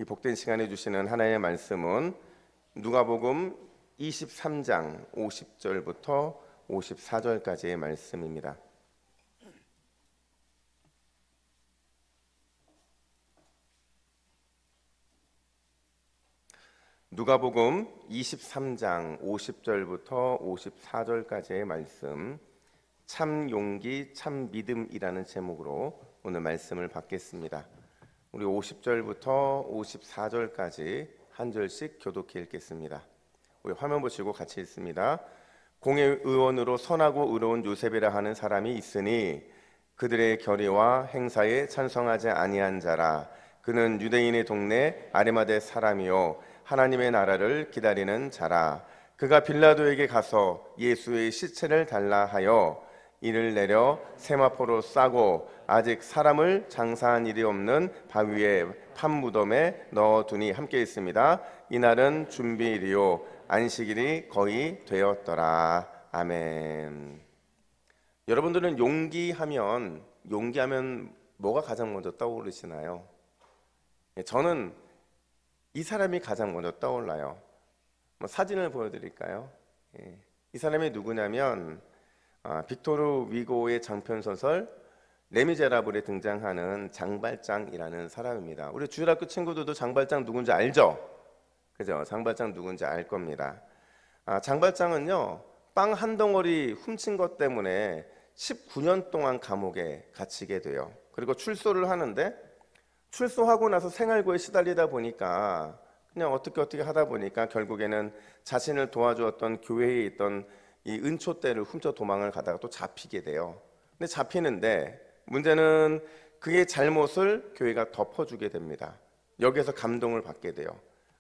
이 복된 시간에 주시는 하나님의 말씀은 누가복음 23장 50절부터 54절까지의 말씀입니다. 누가복음 23장 50절부터 54절까지의 말씀, 참 용기 참 믿음이라는 제목으로 오늘 말씀을 받겠습니다. 우리 50절부터 54절까지 한 절씩 교독해 읽겠습니다. 우리 화면 보시고 같이 읽습니다. 공회 의원으로 선하고 의로운 요셉이라 하는 사람이 있으니 그들의 결의와 행사에 찬성하지 아니한 자라. 그는 유대인의 동네 아리마대 사람이요 하나님의 나라를 기다리는 자라. 그가 빌라도에게 가서 예수의 시체를 달라 하여 이를 내려 세마포로 싸고 아직 사람을 장사한 일이 없는 바위에 판무덤에 넣어두니 함께 있습니다. 이날은 준비일이요 안식일이 거의 되었더라. 아멘. 여러분들은 용기하면 뭐가 가장 먼저 떠오르시나요? 저는 이 사람이 가장 먼저 떠올라요. 사진을 보여드릴까요? 이 사람이 누구냐면 빅토르 위고의 장편소설 레미제라블에 등장하는 장발장이라는 사람입니다. 우리 주일학교 친구들도 장발장 누군지 알죠? 그죠? 장발장 누군지 알 겁니다. 장발장은요, 빵 한 덩어리 훔친 것 때문에 19년 동안 감옥에 갇히게 돼요. 그리고 출소를 하는데 출소하고 나서 생활고에 시달리다 보니까 그냥 어떻게 하다 보니까 결국에는 자신을 도와주었던 교회에 있던 이 은초대를 훔쳐 도망을 가다가 또 잡히게 돼요. 근데 잡히는데 문제는 그의 잘못을 교회가 덮어주게 됩니다. 여기에서 감동을 받게 돼요.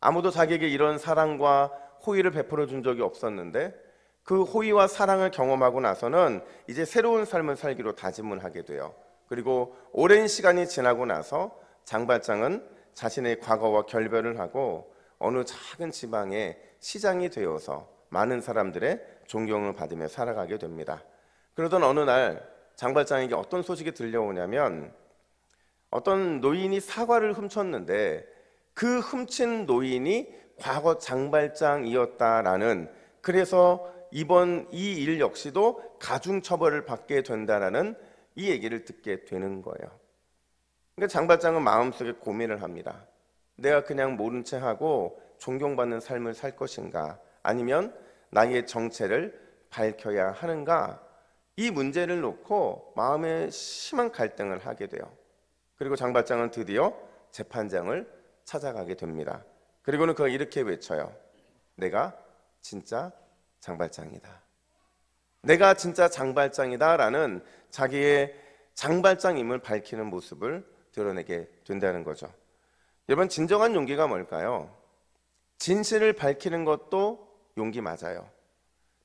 아무도 자기에게 이런 사랑과 호의를 베풀어 준 적이 없었는데 그 호의와 사랑을 경험하고 나서는 이제 새로운 삶을 살기로 다짐을 하게 돼요. 그리고 오랜 시간이 지나고 나서 장발장은 자신의 과거와 결별을 하고 어느 작은 지방의 시장이 되어서 많은 사람들의 존경을 받으며 살아가게 됩니다. 그러던 어느 날 장발장에게 어떤 소식이 들려오냐면 어떤 노인이 사과를 훔쳤는데 그 훔친 노인이 과거 장발장이었다라는, 그래서 이번 이 일 역시도 가중처벌을 받게 된다라는 이 얘기를 듣게 되는 거예요. 그러니까 장발장은 마음속에 고민을 합니다. 내가 그냥 모른 채 하고 존경받는 삶을 살 것인가, 아니면 나의 정체를 밝혀야 하는가, 이 문제를 놓고 마음에 심한 갈등을 하게 돼요. 그리고 장발장은 드디어 재판장을 찾아가게 됩니다. 그리고는 그가 이렇게 외쳐요. 내가 진짜 장발장이다. 내가 진짜 장발장이다 라는 자기의 장발장임을 밝히는 모습을 드러내게 된다는 거죠. 여러분, 진정한 용기가 뭘까요? 진실을 밝히는 것도 용기 맞아요.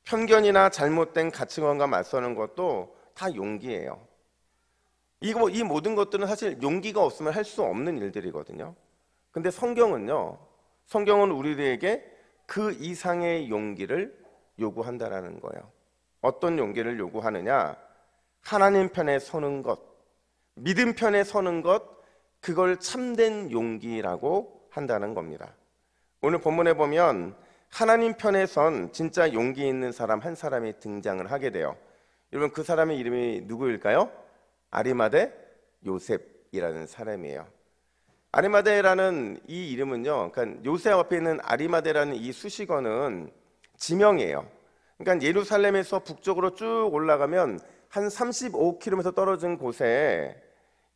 편견이나 잘못된 가치관과 맞서는 것도 다 용기예요. 이 모든 것들은 사실 용기가 없으면 할 수 없는 일들이거든요. 근데 성경은 우리들에게 그 이상의 용기를 요구한다라는 거예요. 어떤 용기를 요구하느냐? 하나님 편에 서는 것, 믿음 편에 서는 것, 그걸 참된 용기라고 한다는 겁니다. 오늘 본문에 보면 하나님 편에 선 진짜 용기 있는 사람 한 사람이 등장을 하게 돼요. 여러분, 그 사람의 이름이 누구일까요? 아리마대 요셉이라는 사람이에요. 아리마대라는 이 이름은요, 그러니까 요셉 앞에 있는 아리마대라는 이 수식어는 지명이에요. 그러니까 예루살렘에서 북쪽으로 쭉 올라가면 한 35km 떨어진 곳에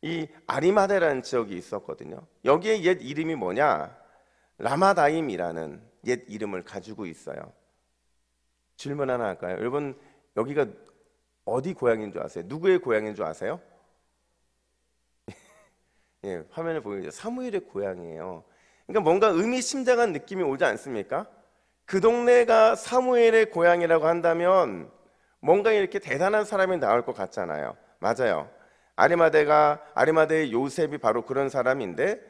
이 아리마대라는 지역이 있었거든요. 여기에 옛 이름이 뭐냐? 라마다임이라는 옛 이름을 가지고 있어요. 질문 하나 할까요? 여러분, 여기가 어디 고향인 줄 아세요? 누구의 고향인 줄 아세요? 예, 화면을 보이죠. 사무엘의 고향이에요. 그러니까 뭔가 의미심장한 느낌이 오지 않습니까? 그 동네가 사무엘의 고향이라고 한다면 뭔가 이렇게 대단한 사람이 나올 것 같잖아요. 맞아요. 아리마대의 요셉이 바로 그런 사람인데,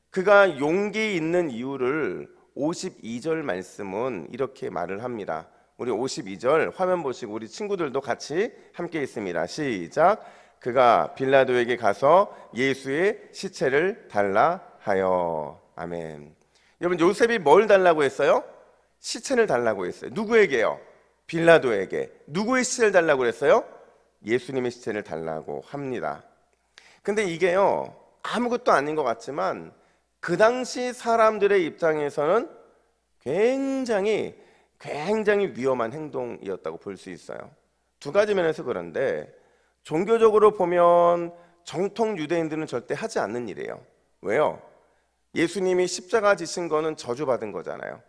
그가 용기 있는 이유를 52절 말씀은 이렇게 말을 합니다. 우리 52절 화면 보시고 우리 친구들도 같이 함께 읽습니다. 시작. 그가 빌라도에게 가서 예수의 시체를 달라 하여. 아멘. 여러분, 요셉이 뭘 달라고 했어요? 시체를 달라고 했어요. 누구에게요? 빌라도에게. 누구의 시체를 달라고 했어요? 예수님의 시체를 달라고 합니다. 근데 이게요, 아무것도 아닌 것 같지만 그 당시 사람들의 입장에서는 굉장히 위험한 행동이었다고 볼 수 있어요. 두 가지 면에서 그런데, 종교적으로 보면 정통 유대인들은 절대 하지 않는 일이에요. 왜요? 예수님이 십자가 지신 거는 저주받은 거잖아요.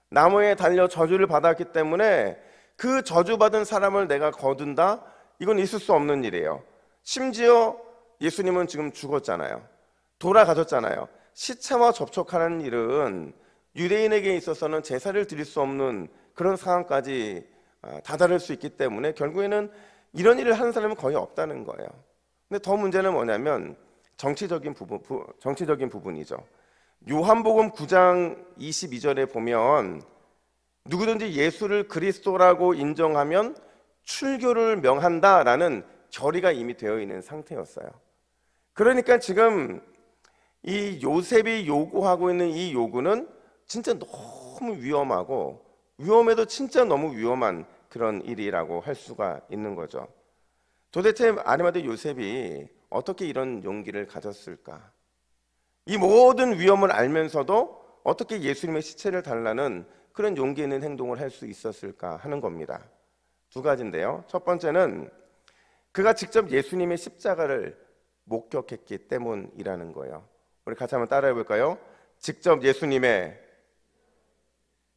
나무에 달려 저주를 받았기 때문에 그 저주받은 사람을 내가 거둔다? 이건 있을 수 없는 일이에요. 심지어 예수님은 지금 죽었잖아요. 돌아가셨잖아요. 시체와 접촉하는 일은 유대인에게 있어서는 제사를 드릴 수 없는 그런 상황까지 다다를 수 있기 때문에 결국에는 이런 일을 하는 사람은 거의 없다는 거예요. 근데 더 문제는 뭐냐면 정치적인 부분이죠. 요한복음 9장 22절에 보면 누구든지 예수를 그리스도라고 인정하면 출교를 명한다라는 결의가 이미 되어 있는 상태였어요. 그러니까 지금 이 요셉이 요구하고 있는 이 요구는 진짜 너무 위험하고, 위험해도 진짜 너무 위험한 그런 일이라고 할 수가 있는 거죠. 도대체 아리마대 요셉이 어떻게 이런 용기를 가졌을까? 이 모든 위험을 알면서도 어떻게 예수님의 시체를 달라는 그런 용기 있는 행동을 할 수 있었을까 하는 겁니다. 두 가지인데요. 첫 번째는 그가 직접 예수님의 십자가를 목격했기 때문이라는 거예요. 우리 같이 한번 따라해 볼까요? 직접 예수님의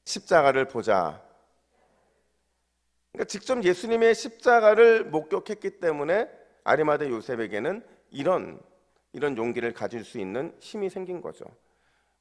십자가를 보자. 그러니까 직접 예수님의 십자가를 목격했기 때문에 아리마대 요셉에게는 이런 용기를 가질 수 있는 힘이 생긴 거죠.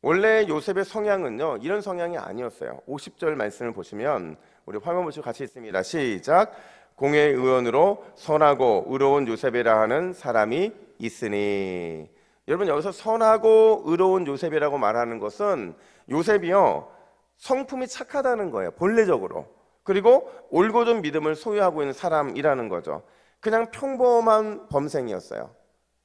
원래 요셉의 성향은요, 이런 성향이 아니었어요. 50절 말씀을 보시면, 우리 화면 보시고 같이 읽습니다. 시작. 공회의 의원으로 선하고 의로운 요셉이라 하는 사람이 있으니. 여러분, 여기서 선하고 의로운 요셉이라고 말하는 것은 요셉이요, 성품이 착하다는 거예요. 본래적으로. 그리고 올곧은 믿음을 소유하고 있는 사람이라는 거죠. 그냥 평범한 범생이었어요.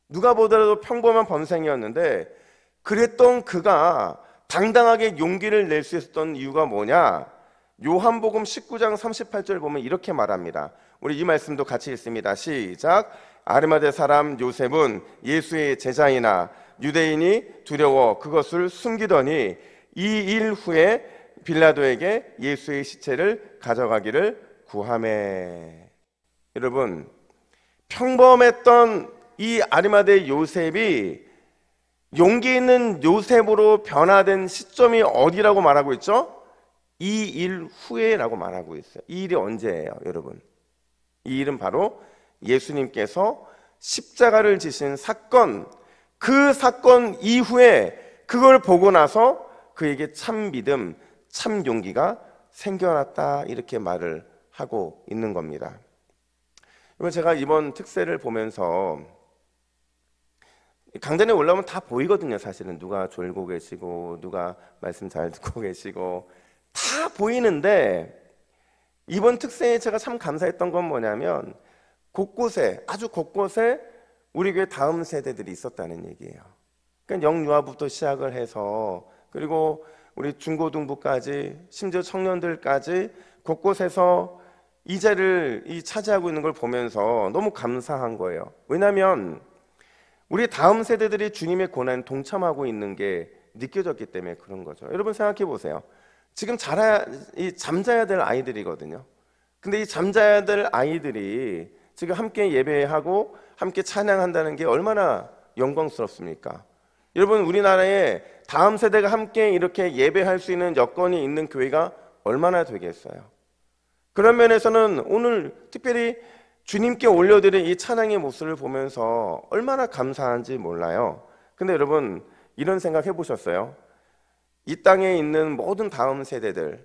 누가 보더라도 평범한 범생이었는데, 그랬던 그가 당당하게 용기를 낼 수 있었던 이유가 뭐냐? 요한복음 19장 38절 보면 이렇게 말합니다. 우리 이 말씀도 같이 읽습니다. 시작. 아리마대 사람 요셉은 예수의 제자이나 유대인이 두려워 그것을 숨기더니 이 일 후에 빌라도에게 예수의 시체를 가져가기를 구하매. 여러분, 평범했던 이 아리마대 요셉이 용기 있는 요셉으로 변화된 시점이 어디라고 말하고 있죠? 이 일 후에라고 말하고 있어요. 이 일이 언제예요, 여러분? 이 일은 바로 예수님께서 십자가를 지신 사건, 그 사건 이후에 그걸 보고 나서 그에게 참 믿음, 참 용기가 생겨났다, 이렇게 말을 하고 있는 겁니다. 제가 이번 특세를 보면서 강단에 올라오면 다 보이거든요. 사실은 누가 졸고 계시고 누가 말씀 잘 듣고 계시고 다 보이는데, 이번 특세에 제가 참 감사했던 건 뭐냐면 곳곳에, 아주 곳곳에 우리 교회 다음 세대들이 있었다는 얘기예요. 그러니까 영유아부터 시작을 해서, 그리고 우리 중고등부까지, 심지어 청년들까지 곳곳에서 이 자리를 차지하고 있는 걸 보면서 너무 감사한 거예요. 왜냐하면 우리 다음 세대들이 주님의 고난에 동참하고 있는 게 느껴졌기 때문에 그런 거죠. 여러분 생각해 보세요. 지금 잠자야 될 아이들이거든요. 근데 이 잠자야 될 아이들이 지금 함께 예배하고 함께 찬양한다는 게 얼마나 영광스럽습니까? 여러분, 우리나라에 다음 세대가 함께 이렇게 예배할 수 있는 여건이 있는 교회가 얼마나 되겠어요? 그런 면에서는 오늘 특별히 주님께 올려드린 이 찬양의 모습을 보면서 얼마나 감사한지 몰라요. 근데 여러분, 이런 생각 해보셨어요? 이 땅에 있는 모든 다음 세대들,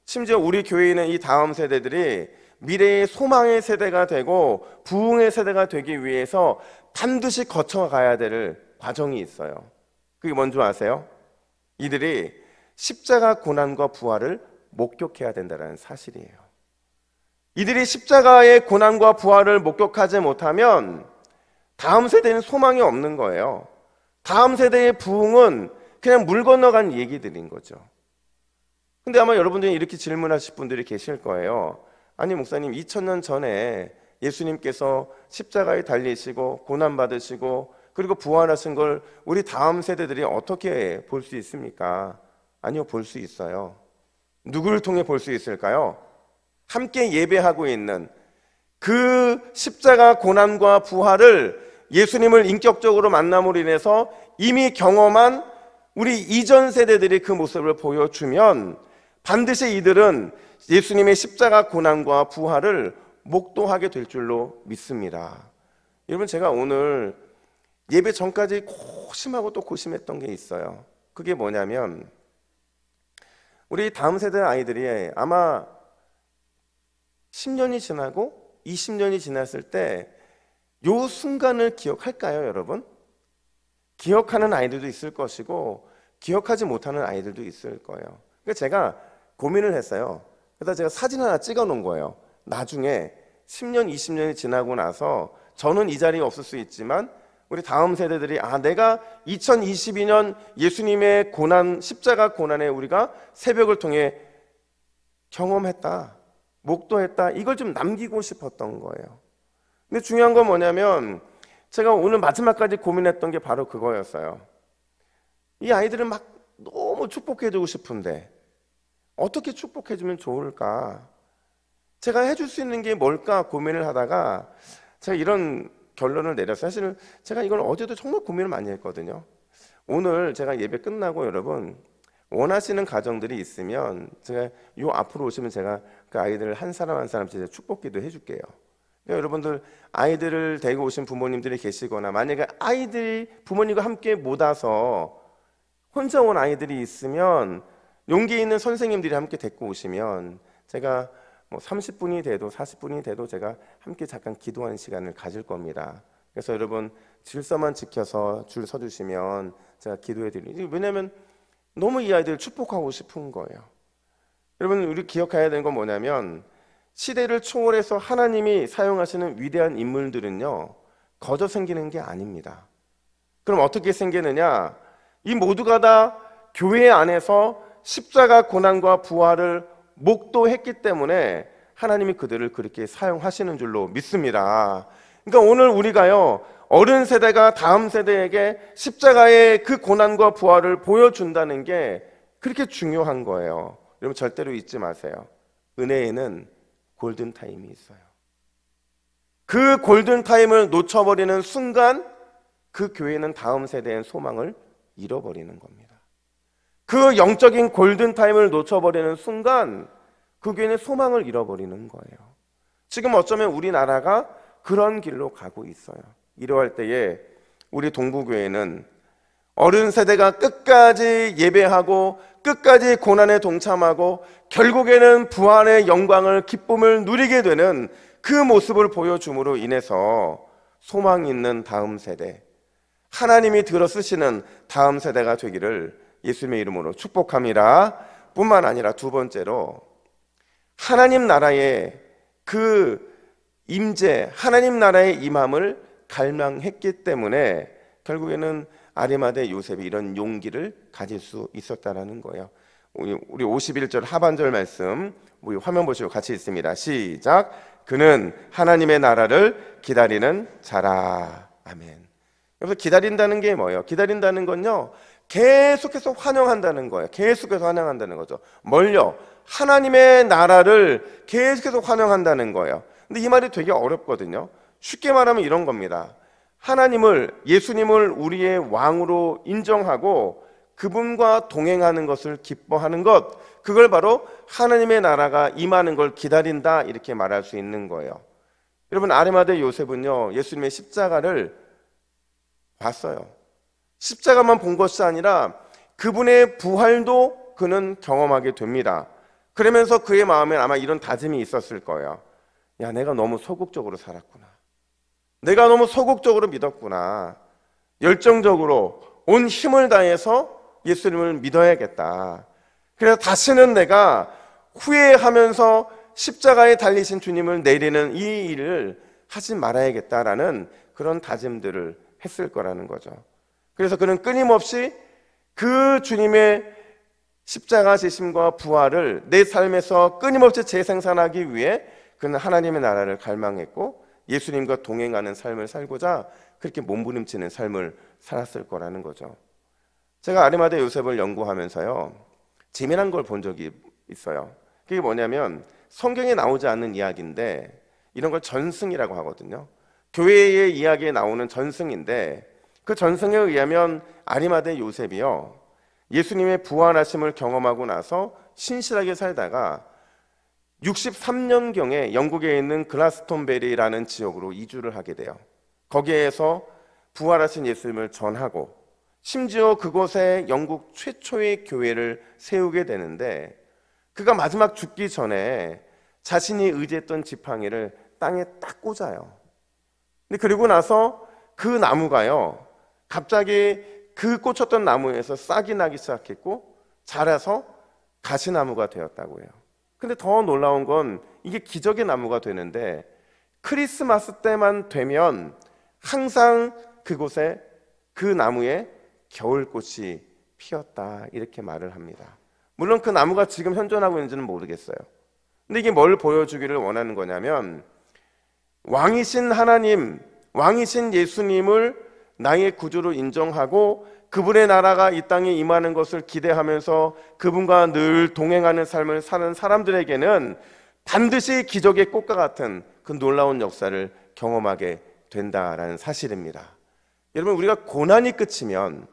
심지어 우리 교회에 있는 이 다음 세대들이 미래의 소망의 세대가 되고 부흥의 세대가 되기 위해서 반드시 거쳐가야 될 과정이 있어요. 그게 뭔지 아세요? 이들이 십자가 고난과 부활을 목격해야 된다는 사실이에요. 이들이 십자가의 고난과 부활을 목격하지 못하면 다음 세대는 소망이 없는 거예요. 다음 세대의 부흥은 그냥 물 건너간 얘기들인 거죠. 근데 아마 여러분들이 이렇게 질문하실 분들이 계실 거예요. 아니 목사님, 2000년 전에 예수님께서 십자가에 달리시고 고난받으시고 그리고 부활하신 걸 우리 다음 세대들이 어떻게 볼 수 있습니까? 아니요, 볼 수 있어요. 누구를 통해 볼 수 있을까요? 함께 예배하고 있는 그 십자가 고난과 부활을 예수님을 인격적으로 만남으로 인해서 이미 경험한 우리 이전 세대들이 그 모습을 보여주면 반드시 이들은 예수님의 십자가 고난과 부활을 목도하게 될 줄로 믿습니다. 여러분, 제가 오늘 예배 전까지 고심하고 또 고심했던 게 있어요. 그게 뭐냐면 우리 다음 세대 아이들이 아마 10년이 지나고 20년이 지났을 때 요 순간을 기억할까요, 여러분? 기억하는 아이들도 있을 것이고 기억하지 못하는 아이들도 있을 거예요. 그러니까 제가 고민을 했어요. 그래서 제가 사진 하나 찍어 놓은 거예요. 나중에 10년, 20년이 지나고 나서 저는 이 자리에 없을 수 있지만 우리 다음 세대들이 내가 2022년 예수님의 고난, 십자가 고난에 우리가 새벽을 통해 경험했다, 목도했다, 이걸 좀 남기고 싶었던 거예요. 근데 중요한 건 뭐냐면 제가 오늘 마지막까지 고민했던 게 바로 그거였어요. 이 아이들을 막 너무 축복해주고 싶은데 어떻게 축복해주면 좋을까? 제가 해줄 수 있는 게 뭘까 고민을 하다가 제가 이런 결론을 내렸어요. 사실 제가 이걸 어제도 정말 고민을 많이 했거든요. 오늘 제가 예배 끝나고 여러분 원하시는 가정들이 있으면 제가 요 앞으로 오시면 제가 그 아이들 한 사람 한 사람씩 축복기도 해줄게요. 여러분들 아이들을 데리고 오신 부모님들이 계시거나 만약에 아이들이 부모님과 함께 못 와서 혼자 온 아이들이 있으면 용기 있는 선생님들이 함께 데리고 오시면 제가 뭐 30분이 돼도 40분이 돼도 제가 함께 잠깐 기도하는 시간을 가질 겁니다. 그래서 여러분 질서만 지켜서 줄 서주시면 제가 기도해 드리고, 왜냐하면 너무 이 아이들을 축복하고 싶은 거예요. 여러분, 우리 기억해야 되는 건 뭐냐면 시대를 초월해서 하나님이 사용하시는 위대한 인물들은요 거저 생기는 게 아닙니다. 그럼 어떻게 생기느냐? 이 모두가 다 교회 안에서 십자가 고난과 부활을 목도했기 때문에 하나님이 그들을 그렇게 사용하시는 줄로 믿습니다. 그러니까 오늘 우리가요 어른 세대가 다음 세대에게 십자가의 그 고난과 부활을 보여준다는 게 그렇게 중요한 거예요. 여러분 절대로 잊지 마세요. 은혜에는 골든타임이 있어요. 그 골든타임을 놓쳐버리는 순간 그 교회는 다음 세대의 소망을 잃어버리는 겁니다. 그 영적인 골든타임을 놓쳐버리는 순간 그 교회는 소망을 잃어버리는 거예요. 지금 어쩌면 우리나라가 그런 길로 가고 있어요. 이러할 때에 우리 동부교회는 어른 세대가 끝까지 예배하고 끝까지 고난에 동참하고 결국에는 부활의 영광을 기쁨을 누리게 되는 그 모습을 보여줌으로 인해서 소망 있는 다음 세대, 하나님이 들어 쓰시는 다음 세대가 되기를 예수님의 이름으로 축복합니다. 뿐만 아니라 두 번째로 하나님 나라의 그 임재, 하나님 나라의 임함을 갈망했기 때문에 결국에는 아리마대 요셉이 이런 용기를 가질 수 있었다라는 거예요. 우리 51절 하반절 말씀 우리 화면 보시고 같이 읽습니다. 시작. 그는 하나님의 나라를 기다리는 자라. 아멘. 여기서 기다린다는 게 뭐예요? 기다린다는 건요 계속해서 환영한다는 거예요. 계속해서 환영한다는 거죠. 뭘요? 하나님의 나라를 계속해서 환영한다는 거예요. 근데 이 말이 되게 어렵거든요. 쉽게 말하면 이런 겁니다. 하나님을, 예수님을 우리의 왕으로 인정하고 그분과 동행하는 것을 기뻐하는 것, 그걸 바로 하나님의 나라가 임하는 걸 기다린다, 이렇게 말할 수 있는 거예요. 여러분, 아리마대 요셉은요 예수님의 십자가를 봤어요. 십자가만 본 것이 아니라 그분의 부활도 그는 경험하게 됩니다. 그러면서 그의 마음에 아마 이런 다짐이 있었을 거예요. 야, 내가 너무 소극적으로 살았구나. 내가 너무 소극적으로 믿었구나. 열정적으로 온 힘을 다해서 예수님을 믿어야겠다. 그래서 다시는 내가 후회하면서 십자가에 달리신 주님을 내리는 이 일을 하지 말아야겠다라는 그런 다짐들을 했을 거라는 거죠. 그래서 그는 끊임없이 그 주님의 십자가 지심과 부활을 내 삶에서 끊임없이 재생산하기 위해 그는 하나님의 나라를 갈망했고 예수님과 동행하는 삶을 살고자 그렇게 몸부림치는 삶을 살았을 거라는 거죠. 제가 아리마대 요셉을 연구하면서요, 재미난 걸 본 적이 있어요. 그게 뭐냐면 성경에 나오지 않는 이야기인데 이런 걸 전승이라고 하거든요. 교회의 이야기에 나오는 전승인데 그 전승에 의하면 아리마대 요셉이요, 예수님의 부활하심을 경험하고 나서 신실하게 살다가 63년경에 영국에 있는 글라스톤베리라는 지역으로 이주를 하게 돼요. 거기에서 부활하신 예수님을 전하고 심지어 그곳에 영국 최초의 교회를 세우게 되는데 그가 마지막 죽기 전에 자신이 의지했던 지팡이를 땅에 딱 꽂아요. 근데 그리고 나서 그 나무가요, 갑자기 그 꽂혔던 나무에서 싹이 나기 시작했고 자라서 가시나무가 되었다고 해요. 근데 더 놀라운 건 이게 기적의 나무가 되는데 크리스마스 때만 되면 항상 그곳에 그 나무에 겨울꽃이 피었다, 이렇게 말을 합니다. 물론 그 나무가 지금 현존하고 있는지는 모르겠어요. 근데 이게 뭘 보여주기를 원하는 거냐면 왕이신 하나님, 왕이신 예수님을 나의 구주로 인정하고 그분의 나라가 이 땅에 임하는 것을 기대하면서 그분과 늘 동행하는 삶을 사는 사람들에게는 반드시 기적의 꽃과 같은 그 놀라운 역사를 경험하게 된다라는 사실입니다. 여러분, 우리가 고난이 끝이면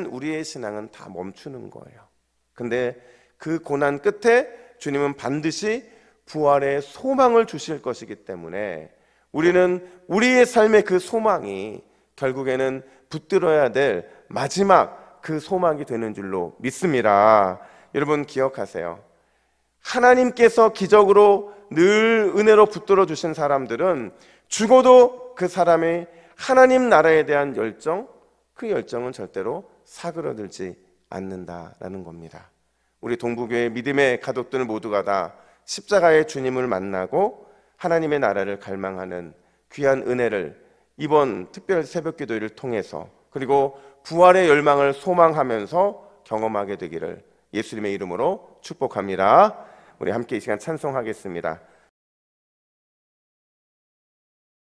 우리의 신앙은 다 멈추는 거예요. 근데 그 고난 끝에 주님은 반드시 부활의 소망을 주실 것이기 때문에 우리는 우리의 삶의 그 소망이 결국에는 붙들어야 될 마지막 그 소망이 되는 줄로 믿습니다. 여러분 기억하세요. 하나님께서 기적으로 늘 은혜로 붙들어 주신 사람들은 죽어도 그 사람의 하나님 나라에 대한 열정, 그 열정은 절대로 사그러들지 않는다라는 겁니다. 우리 동부교회 믿음의 가족들 모두가 다 십자가의 주님을 만나고 하나님의 나라를 갈망하는 귀한 은혜를 이번 특별 새벽기도를 통해서 그리고 부활의 열망을 소망하면서 경험하게 되기를 예수님의 이름으로 축복합니다. 우리 함께 이 시간 찬송하겠습니다.